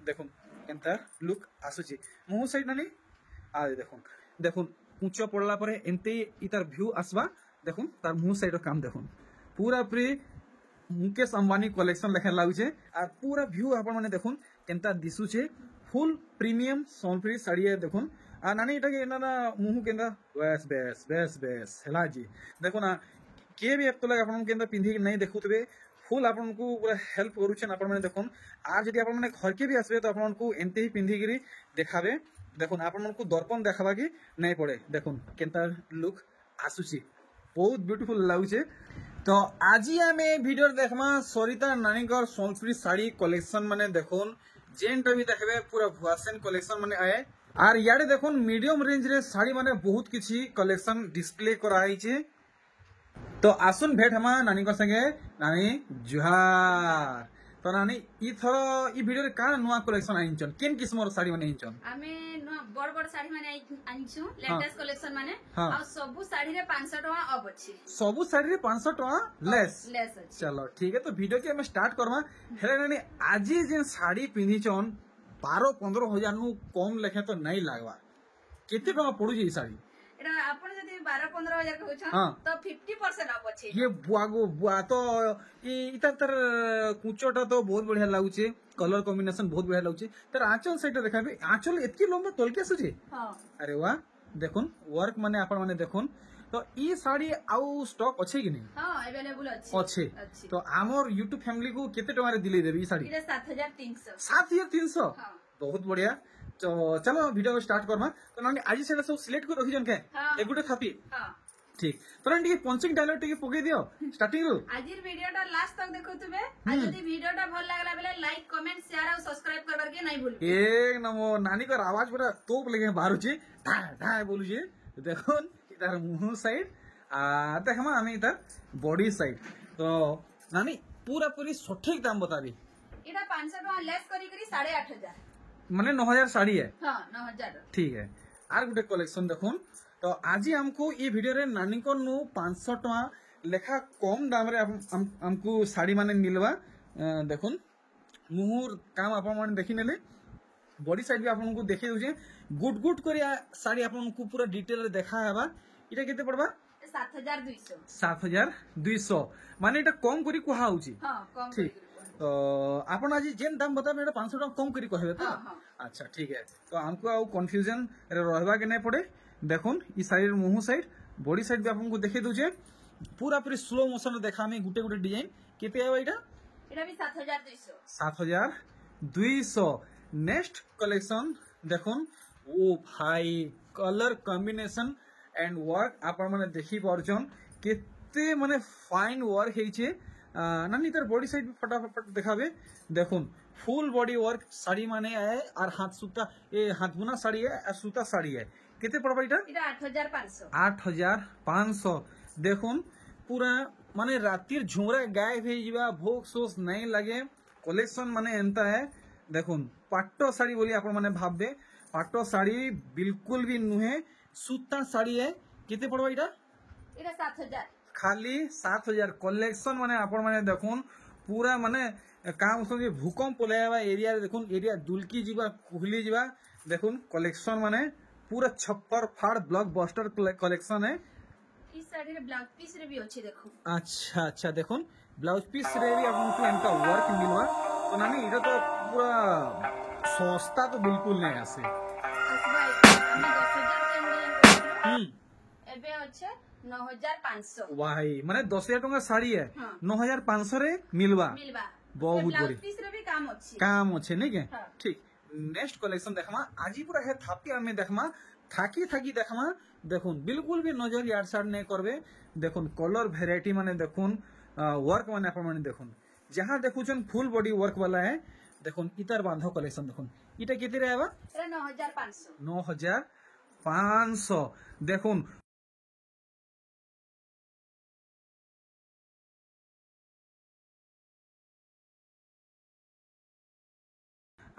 देखो एंता लुक आसुची मुह साइड नानी आ देखो देखो उच्च पड़ला परे एंते इतार व्यू आसबा देखो तार मुह साइड काम देखो पूरा पूरी मुकेश अंबानी कलेक्शन लेखा लागुचे और पूरा व्यू आपण माने देखो केंता दिसुचे फुल प्रीमियम सोनपुरी साड़ी है देखो आ नानी इटा के ना मुह केंदा बेस बेस बेस बेस हला जी देखो ना के भी तो लगे आपण केंदा पिंधी नहीं देखुतबे फुल आपन को पूरा हेल्प करूछन आपण माने देखो आज यदि आपण माने घर के भी आसबे तो आपण को एंते ही पिंधी गिरी देखाबे देखो आपण को दर्पण देखाबा की नहीं पड़े देखो केंता लुक आसुची बहुत ब्यूटीफुल लागुचे तो आज आम भिडियो देखमा सरिता नानी सोनपुरी साड़ी कलेक्शन माने देखुन जेनटा भी देखबे पूरा भुआसेन कलेक्शन माने आए और याडे देखुन मीडियम रेंज रे साड़ी माने बहुत किछि कलेक्शन डिस्प्ले कराई छे तो आसुन भेट हमा नानी को संगे नानी जुहार तो नानी ई थरो ई वीडियो रे का नुवा कलेक्शन आइनचन केन किस्मर साड़ी माने आइनचन आमे बड़ बड़ साड़ी माने आइनछु लेटेस्ट कलेक्शन माने आ सब साड़ी रे 500 टका अब अछि सब साड़ी रे 500 टका लेस अछि चलो ठीक है तो वीडियो के हम स्टार्ट करवा हेले नानी आज जे साड़ी पिंधिचन 12-15 हजार नु कम लेखे तो नहीं लागवा केते टका पड़ु जे साड़ी एटा आपण जदी 12-15 हजार कहउछ तो 50% अब अछि ये बुआगो बुआ तो इता तर कुचोटा तो बहुत बढ़िया लागुचे कलर कॉम्बिनेशन बहुत बढ़िया लागुचे तर आंचल साइड देखाबे आंचल एतकी लंबा तोलके सुजे हां अरे वाह देखुन वर्क माने आपण माने देखुन तो ई साड़ी आउ स्टॉक अच्छे कि नहीं हां अवेलेबल अछि अच्छे तो हमर YouTube फैमिली को केते टका रे दिले देबे ई साड़ी इरा 7300 7300 हां बहुत बढ़िया तो चलो वीडियो स्टार्ट करमा तो नानी आज सेटा सब सिलेक्ट कर रखि जन के एक गुटे थापी हां ठीक तो नानी पंचिंग डायलॉग टिके पके दियो स्टार्टिंग रो आजिर वीडियोटा लास्ट तक देखुतबे आ जदी वीडियोटा भल लागला बेले लाइक कमेंट शेयर और सब्सक्राइब करबार के नहीं भूल एक नमो नानी का आवाज पूरा तोप लगे बाहर छी ढा ढा बोलु जे देखोन इधर मुंह साइड आ देखमा हमें इधर बॉडी साइड तो नानी पूरा पूरी सटीक दाम बताबी इटा 500 टका लेस करी करी 8500 माने 9000 साड़ी है हां 9000 ठीक है आर गुटे कलेक्शन देखुन तो आज हमको ये वीडियो रे नानी को नु 500 टका लेखा कम दाम रे हमको साड़ी माने मिलवा देखुन मुहर काम आपण माने देखि नेले बॉडी साइड भी आपण को देखि दोजे गुड गुड करिया साड़ी आपण को पूरा डिटेल रे देखा हेबा इटा केते पड़बा 7200 7200 माने इटा कम करी कुहा होची हां कम ठीक तो आपण आज जेन दाम बताबे एटा 500 टका कम करी कहबे तो अच्छा ठीक है तो हमको आउ कंफ्यूजन रे रहबा के नहीं पड़े देखुन ई साइड मुंह साइड बॉडी साइड भी आपन को देखे दोजे पूरा पूरी स्लो मोशन देखा में गुटे गुटे डिजाइन केते आबा एटा भी 7200 7200 नेक्स्ट कलेक्शन देखुन ओ भाई कलर कॉम्बिनेशन एंड वर्क आपण माने देखि परछन केते माने फाइन वर्क हेइछे नानी तर बॉडी साइड भी फटाफट देखाबे देखुन फुल बॉडी वर्क साड़ी माने है और हाथ सूता ए हाथ बुना साड़ी है और सूता साड़ी है केते पड़बा इटा 8500 8500 देखुन पूरा माने रातिर झुमरा गायब हे जिबा भोग सोस नहीं लगे कलेक्शन माने एंता है देखुन पाट्टो साड़ी बोली आपण माने भाबबे पाट्टो साड़ी बिल्कुल भी नुहे सूता साड़ी है केते पड़बा इटा 7000 खाली 7000 कलेक्शन माने आपण माने देखुन पूरा माने काम सब भूकंप पलायबा एरिया देखुन एरिया दुलकी जीवा कुहली जीवा देखुन कलेक्शन माने पूरा छप्पर फाड़ ब्लॉकबस्टर कलेक्शन है इस साड़ी रे ब्लाउज पीस रे भी अच्छे देखो अच्छा अच्छा देखुन ब्लाउज पीस रे भी आपन को एंटा वर्क मिलवा तो नानी इटा तो पूरा सस्ता तो बिल्कुल नहीं आसे एबे अच्छे 9500 वाही माने 10000 टका साड़ी है 9500 रे मिलवा बहुत बड़ी पीस रे भी काम अच्छे नहीं के ठीक नेक्स्ट कलेक्शन देखमा आज पूरा है थापी में देखमा थाकी थाकी देखमा देखुन बिल्कुल भी नजर यार साड़ नहीं करबे देखुन कलर वेराइटी माने देखुन वर्क माने अपन माने देखुन जहां देखुचन फुल बॉडी वर्क वाला है देखुन इतर बांधो कलेक्शन देखुन इटा केते रहबा 9500 देखुन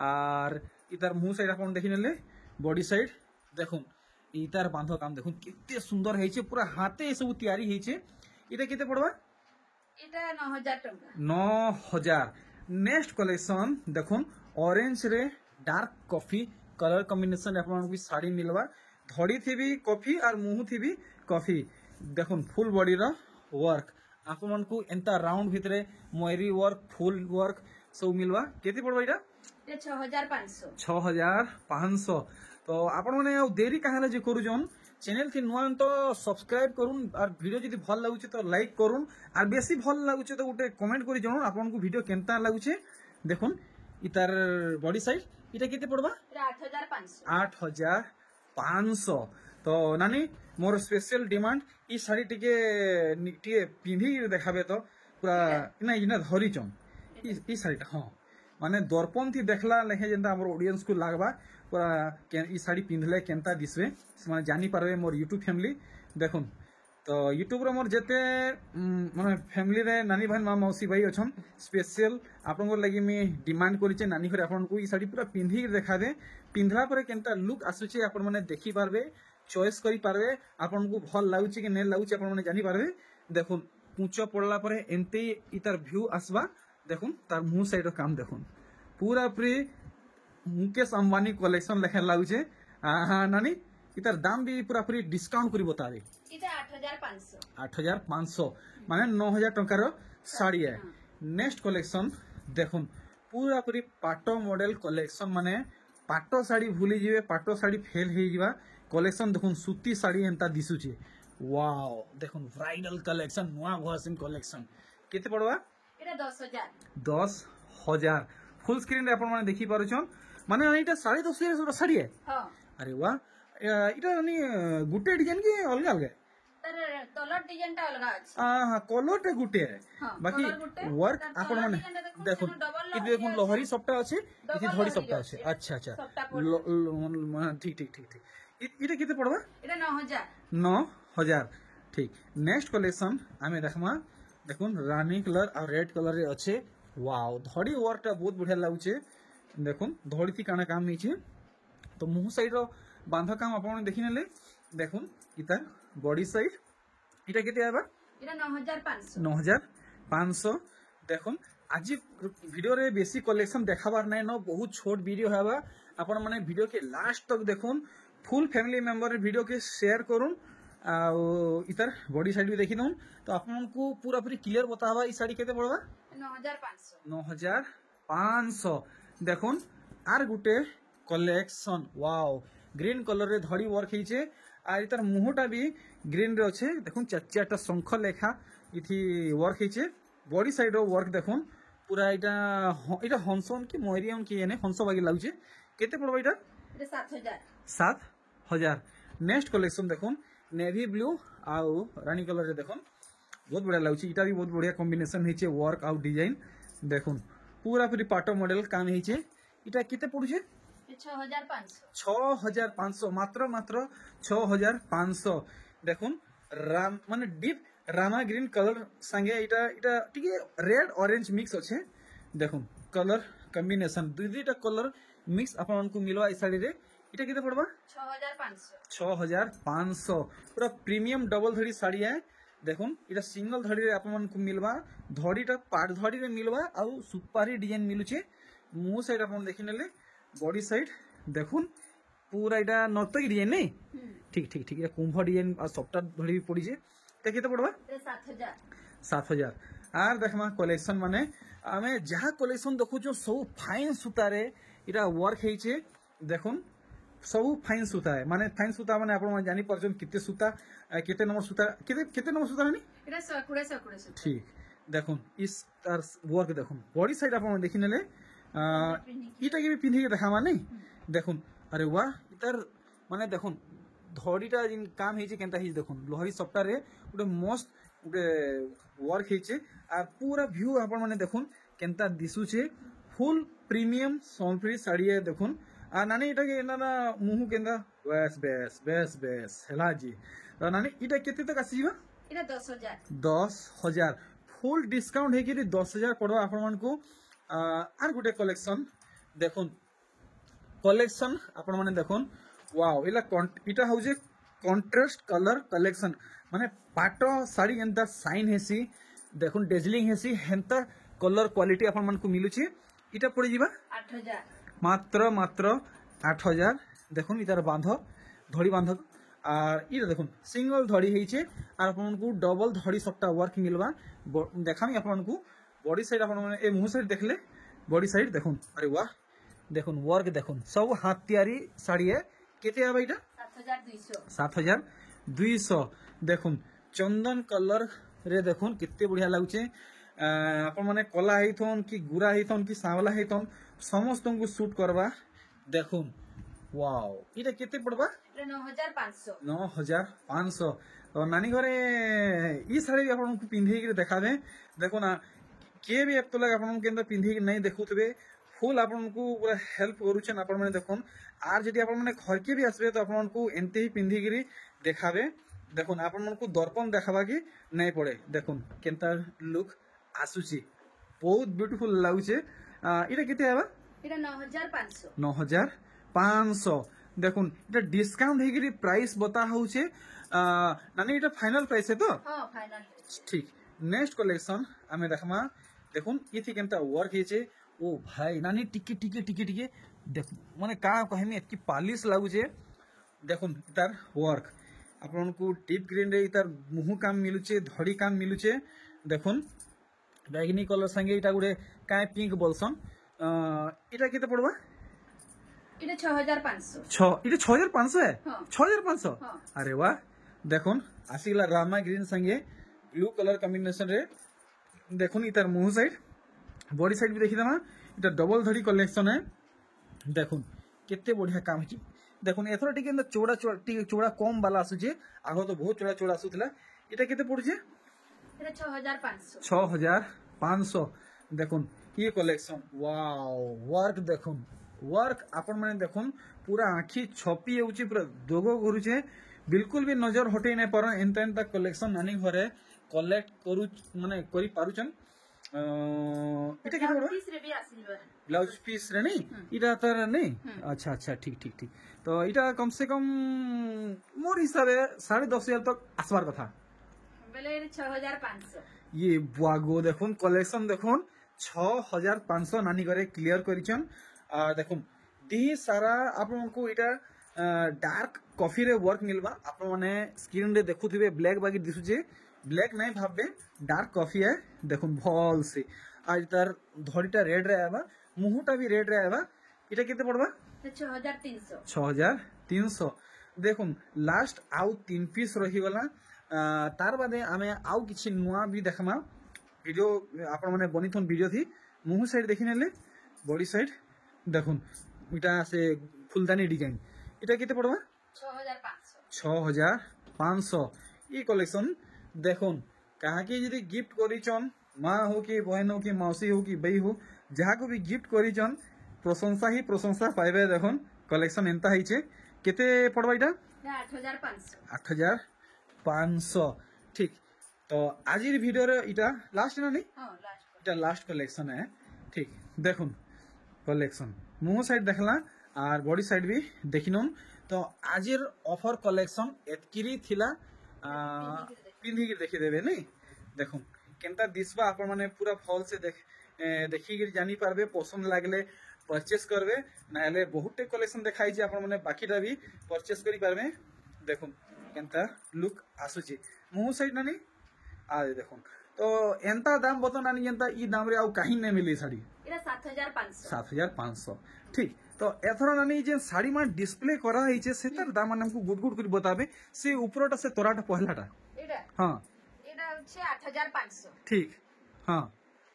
और इतार मुंह साइड अपन देखि नेले बॉडी साइड देखुन इतार बांधो काम देखुन कितने सुंदर है पूरा हाथे सब तैयारी है इटा केते पड़वा इटा 9000 टका 9000 नेक्स्ट कलेक्शन देखुन ऑरेंज रे डार्क कॉफी कलर कॉम्बिनेशन आपन को साड़ी मिलवा धड़ी थी भी कॉफी और मुंह थी भी कॉफी देखुन फुल बॉडी रो वर्क आपन को एंता राउंड भितरे मोयरी वर्क फुल वर्क सब मिलवा केते पड़बा इटा ये 6500 6500 तो आपण माने देरी काहे जे करू जन चैनल थी नुआ तो सब्सक्राइब करूँ और वीडियो जब भल लगुचे तो लाइक करूँ और बेसी भल लगुचे तो गोटे कमेंट करी जरूर आपन को वीडियो केनता लगुचे देखुन इतार बॉडी साइज इटा केते पड़बा 8500 तो नानी मोर स्पेशल डिमांड ई साड़ी टिके पिंधी देखाबे तो पूरा ना इना धरी चम ई साड़ीटा हाँ माने दर्पण थी देखला लेखे जेंता हमर ऑडियंस को लागबा पूरा ई साड़ी पिंधले केनता दिसबे माने जानी पारबे मोर यूट्यूब फैमिली देखुन तो यूट्यूब रे मोर जेते माने फैमिली रे नानी भाई माँ मौसी भाई अछन स्पेशल आपन को लागि मी डिमांड करिचे नानी घरे आपन को ई साड़ी पूरा पिंधी देखा दे पिंधला परे केनता लुक आसुचे आपन माने देखि पारबे चॉइस करी पारबे आपन को भल लागुचे कि नै लागुचे आपन माने जानी पारबे देखुन पूंचो पड़ला परे एंते इतार व्यू आसबा देखुन तार मुंह साइड काम देखुन पूरा पूरी मुकेश अंबानी कलेक्शन लेखे लागुचे नानी इतार दाम भी पूरा पूरी डिस्काउंट करी बताबे इता 8500 8500 माने 9000 टंकार साड़ी है नेक्स्ट कलेक्शन देखुन पूरा पूरी पाटो मॉडल कलेक्शन माने पाटो साड़ी भूली जीवे पाटो साड़ी फेल हे जीवा कलेक्शन देखुन सूती साड़ी एंता दिसुचे वाओ देखुन ब्राइडल कलेक्शन नुआ वर्जन कलेक्शन केते पड़वा एटा 10000 फुल स्क्रीन रे आपण माने देखि पारुछन माने एटा 10,500 साड़ी है हां अरे वाह इटा नि गुटे डिजाइन के अलग अलग तर कलर डिजाइन ता अलग अछि हां कलर टे गुटे है बाकी वर्क आपण माने देखो इ देखो लोहरी सप्ताह अछि इति धड़ी सप्ताह अछि अच्छा अच्छा ठीक ठीक ठीक ठीक इटा केते पड़बा एटा 9000 ठीक नेक्स्ट कलेक्शन आमे देखमा देखुन रानी कलर और रेड कलर रे अच्छे वाओ धड़ी वर्क बहुत बढ़िया लागुचे देखुन धड़ी थी काना काम नहीं तो मुंह साइड रो बांधा काम आपन देखि नेले देखुन इतार बॉडी साइड इटा केते आबा एटा 9500 देखुन आज वीडियो रे बेसी कलेक्शन देखाबार नै न बहुत छोट वीडियो हेबा आपन माने वीडियो के लास्ट तक देखुन फुल फैमिली मेंबर वीडियो के शेयर करूँ इतर बॉडी साइड भी देखी दउन तो आपन को पूरा पूरी क्लियर बतावा ई साड़ी केते पड़बा 9500 देखुन are Gute collection wow green colour रे धड़ी वर्क हिचे आ इतर मुहटा भी ग्रीन रे अच्छे देखुन चारटा शंख लेखा इथि वर्क हिचे बॉडी साइड रो वर्क देखुन पूरा इटा हंसन की मोरियम की एने हंस बागी लागुचे केते पड़बा इटा 7000 नेक्स्ट कलेक्शन देखुन नेवी ब्लू आउ रानी कलर रे देखुन बहुत बढ़िया लागुची इटा भी बहुत बढ़िया कॉम्बिनेशन हिचे वर्क आउ डिजाइन देखुन पूरा पूरी पाटो मॉडल काम हिचे इटा केते पड़ुचे 6500 मात्र मात्र 6500 देखुन राम माने डीप रामा ग्रीन कलर संगे इटा इटा टिके रेड ऑरेंज मिक्स अच्छे देखुन कलर कॉम्बिनेशन दुईटा कलर मिक्स आपन को मिलवा ई साड़ी रे इटा केते पड़बा 6500 पूरा प्रीमियम डबल धड़ी साड़ी है देखुन इटा सिंगल धड़ी रे आपन को मिलवा धड़ीटा पाट धड़ी रे मिलवा आ सुपारी डिजाइन मिलुचे मुंह साइड आपन देखि नेले बॉडी साइड देखुन पूरा इटा नर्तकी डिजाइन नहीं ठीक ठीक ठीक कुंभ डिजाइन आ सबटा धड़ी भी पड़ी जे ते केते पड़बा 7000 आर देखमा कलेक्शन माने आमे जहा कलेक्शन देखु जो सब फाइन सूता रे इटा वर्क हेचे देखुन सब फाइन सूता है माने फाइन सूता माने आपण जानि परछन किते सूता केते नंबर सूता केते नंबर सूता नहीं एटा 120 ठीक देखुन इस तार वर्क देखुन बॉडी साइड आपण देखि नेले इटा के भी पिंधी के देखामा नहीं देखुन अरे वाह इतार माने देखुन धड़ीटा जिन काम हेचे केनता हिज देखुन लोहरी सप्ताह रे उडे मस्त उडे वर्क हेचे आ पूरा व्यू आपण माने देखुन केनता दिसुचे फुल प्रीमियम सोनप्री साड़ी है देखुन आ नानी इटा के ना मुहु केंदा बेस बेस बेस बेस हेला जी तो नानी इटा केते तक आसीबा इटा 10000 फुल डिस्काउंट है कि 10000 पड़वा आपण मन को आर गुटे कलेक्शन देखुन कलेक्शन आपण माने देखुन वाओ इटा हउजे कॉन्ट्रास्ट कलर कलेक्शन माने पाटो साड़ी एंता साइन हेसी देखुन डेजलिंग हेसी हेंता कलर क्वालिटी आपण मन को मिलुची इटा पड़ी जीवा 8000 মাত্র মাত্র 8000 দেখুন ইতার বাঁধ ধড়ি বাঁধ আর এটা দেখুন সিঙ্গল ধড়ি হয়েছে আর আপনার ডবল ধড়ি সবটা ওয়ার্ক মিলবা দেখামি আপনার বডি সাইড আপনার এই মুহ সাইড দেখলে বডি সাইড দেখুন আরে বাহ দেখুন ওয়ার্ক দেখুন সব হাত তৈরি শাড়ি কেতে হবে এটা 7200 7200 দেখুন চন্দন কলর রে দেখুন কেতে বঢ়িয়া লাগুছে আপন মানে কলা হইথন কি গুড়া হইথন কি সাঁवला হইথন সমস্ত শুট করবা দেখুন ওয়াও এটা কেতে পড়বা এটা 9500 9500 তো নানি ঘরে ই শাড়ি আপনার পিঁধি দেখাবে দেখুন किए भी अब तक आप पिंधिक नहीं देखुवे फुल आपको पूरा हेल्प करुचन आप देखुन आर जदि आप घर के भी आसबे तो आपको एमती ही पिंधिक देखाबे देखुन आपको दर्पण देखा कि नहीं पड़े देखुन केनता लुक आसुची बहुत ब्यूटीफुल लगुचे इटा केते आबा এটা 9500 9500 देखुन इटा डिस्काउंट हेगिरी प्राइस बता होउचे नानी इटा फाइनल प्राइस है तो हां फाइनल ठीक नेक्स्ट कलेक्शन आमे देखमा देखुन इथि केनता वर्क हेचे ओ भाई नानी टिके टिके टिके टिके देख माने का कहमी एतकी पालिश लागुचे देखुन इतार वर्क आपनको टिप ग्रीन रे इतार मुह काम मिलुचे धड़ी काम मिलुचे देखुन बैगनी कलर संगे इटा गुडे काय पिंक बोलसन इटा केते पड़बा এটা 6500 इटा 6500 है हाँ। 6500 हाँ। अरे वाह देखुन आसिला रामा ग्रीन संगे ब्लू कलर कॉम्बिनेशन रे देखुन इतार मुह साइड बॉडी साइड भी देखि दमा इटा डबल धड़ी कलेक्शन है देखुन केते बढ़िया काम है देखुन एथरा टिके चौड़ा चौड़ा कम वाला आसुचे आगो तो बहुत चौड़ा चौड़ा आसुतला इटा केते पड़ुचे এটা 6500 6500 देखुन ये कलेक्शन वाओ वर्क देखुन वर्क आपण माने देखुन पूरा आखी छपी होउची पूरा दोगो करूचे बिल्कुल भी नजर हटे नहीं पर एंता एंता कलेक्शन नानी घरे कलेक्ट करू माने करी पारुचन इटा के बड़ा पीस रे भी आसिलवर ब्लाउज पीस रे नहीं इटा तर नहीं अच्छा अच्छा ठीक ठीक ठीक तो इटा कम से कम मोर हिसाब से 10,500 तक आसबार कथा बेले 6500 ये बागो देखुन कलेक्शन देखुन 6500 नानी घरे क्लियर करिचन आ देखुन दी सारा आपको इटा डार्क कॉफी रे वर्क मिलबा आप माने स्क्रीन रे देखुथिबे ब्लैक बागी दिसुचे ब्लैक नहीं भाबबे डार्क कॉफी है देखुन भल से आज तार धड़ीटा रेड रे आबा मुहुटा भी रेड रे आबा इटा केते पड़बा 6300 6300 देखुन लास्ट आउ 3 पीस रही गला तार बादे आमे आउ किछि नुआ भी देखमा वीडियो आपण माने बनिथन वीडियो थी मुह साइड देखि नेले बॉडी साइड देखुन इटा से फुलदानी डिजाइन इटा केते पड़बा 6500 ये कलेक्शन देखुन कहा कि यदि गिफ्ट करिचन माँ हो कि बहन हो कि मौसी हो कि बई हो जहाँ को भी गिफ्ट करिचन प्रशंसा ही प्रशंसा पाइबे देखुन कलेक्शन एंता हिचे केते पड़बा इटा 8500 ठीक तो आज वीडियो रे इटा लास्ट ना नहीं हां लास्ट इटा लास्ट कलेक्शन है ठीक देखुन कलेक्शन मुह साइड देखला और बॉडी साइड भी देखिनन तो आजिर ऑफर कलेक्शन एतकिरी थिला पिंधी के देखि देबे नहीं देखुन केनता दिसबा आपण माने पूरा फॉल से देखि के जानी पारबे पसंद लागले परचेस करबे नाले बहुत कलेक्शन देखाई जे आपण माने बाकीटा भी परचेस करि पारबे देखुन केनता लुक आसुची मुह साइड नानी आ देखुन तो एंता दाम बतो नानी एंता ई दाम रे आउ काहे नै मिली साड़ी এটা 7500 7500 ठीक तो एथर नानी जे साड़ी मान डिस्प्ले करा हिचे सेतर दाम मान हमको गुड गुड कर बताबे से ऊपरटा से तोराटा पहलाटा এটা हां এটা হচ্ছে 8500 ठीक हां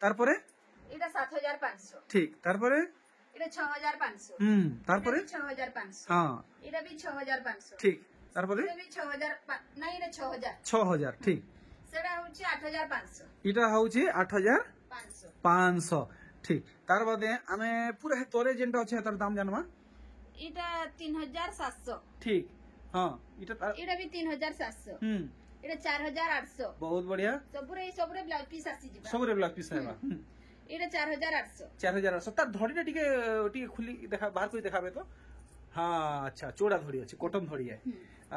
तारपरे এটা 7500 ठीक तारपरे এটা 6500 तारपरे 6500 हां এটা भी 6500 ठीक तारपरे এটা भी 6000 নাই এটা 6000 6000 ठीक সেটা হচ্ছে 8500 इटा होउची 8500 500 ठीक तार बादे आमे पूरा तोरे जेंटा আছে তার দাম জানবা এটা 3700 ठीक हां इटा এটা भी 3700 এটা 4800 बहुत बढ़िया सबरे ब्लाउज पीस आसी जिबा सबरे ब्लाउज पीस आइबा এটা 4800 4800 तार धड़ीटा टिके खुली देखा बाहर कोई देखाबे तो हाँ अच्छा चौड़ा धड़ी আছে कॉटन धड़ी है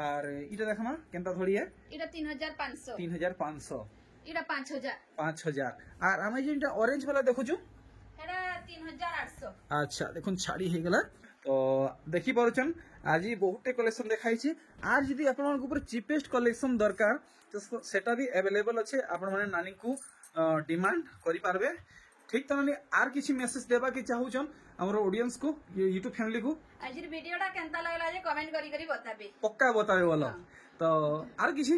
और इटा देखमा केनता धड़ी है এটা 3500 3500 এটা 5000 5000 और आमे जेंटा ऑरेंज वाला देखो छु এটা 3800। अच्छा देखुन छाड़ी हे गला तो देखि पारुछन आज बहुते कलेक्शन देखाई छी आज यदि आपन मन ऊपर चीपेस्ट कलेक्शन दरकार तो सेटा भी अवेलेबल अछि आपन माने नानी को डिमांड करि पारबे ठीक त माने आर किछि मेसेज देबा कि चाहूछन हमर ऑडियंस को ये YouTube फैमिली को आज वीडियोटा केनता लागला जे कमेंट करी बताबे पक्का बताबे वाला तो आर किछि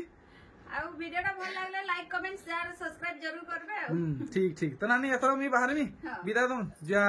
आ वीडियोटा भल लागले लाइक कमेंट शेयर सब्सक्राइब जरूर करबे ठीक ठीक त नानी एतरा मी बाहर मी हाँ। विदा दम जा